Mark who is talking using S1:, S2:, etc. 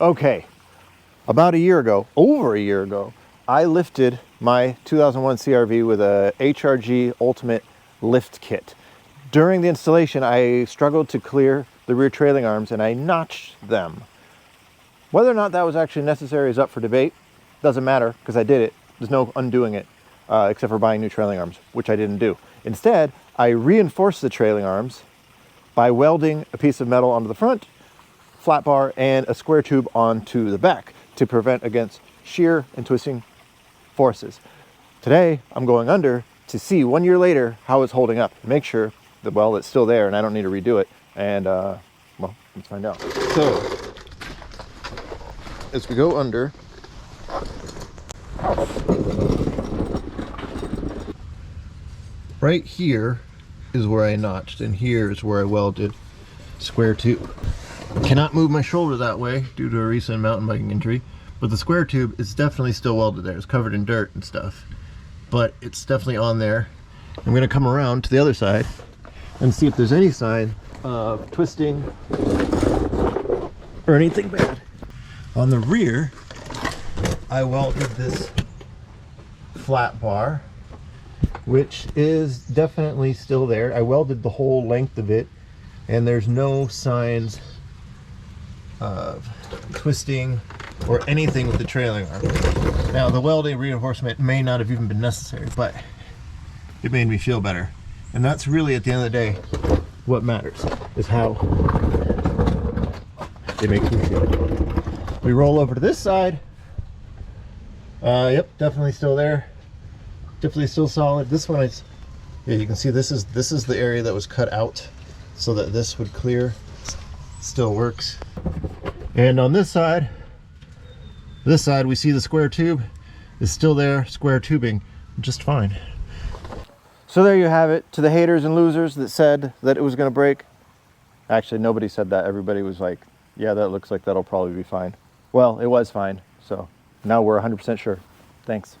S1: Okay, about a year ago, over a year ago, I lifted my 2001 CRV with a HRG Ultimate lift kit. During the installation, I struggled to clear the rear trailing arms and I notched them. Whether or not that was actually necessary is up for debate. Doesn't matter because I did it. There's no undoing it, except for buying new trailing arms, which I didn't do. Instead, I reinforced the trailing arms by welding a piece of metal onto the front, flat bar, and a square tube onto the back to prevent against shear and twisting forces. Today, I'm going under to see 1 year later how it's holding up. Make sure that, well, it's still there and I don't need to redo it. And, well, let's find out. So, as we go under, right here is where I notched, and here is where I welded square tube. Cannot move my shoulder that way due to a recent mountain biking injury, but the square tube is definitely still welded there. It's covered in dirt and stuff, but it's definitely on there. I'm gonna come around to the other side and see if there's any sign of twisting or anything bad. On the rear, I welded this flat bar, which is definitely still there. I welded the whole length of it, and there's no signs of twisting or anything with the trailing arm. Now, the welding reinforcement may not have even been necessary, but it made me feel better. And that's really, at the end of the day, what matters, is how it makes me feel. We roll over to this side. Yep, definitely still there. Definitely still solid. This one is, yeah, you can see this is the area that was cut out so that this would clear. Still works. And on this side we see the square tube is still there, square tubing, just fine. So there you have it. To the haters and losers that said that it was going to break. Actually, nobody said that. Everybody was like, yeah, that looks like that'll probably be fine. Well, it was fine. So now we're 100% sure. Thanks.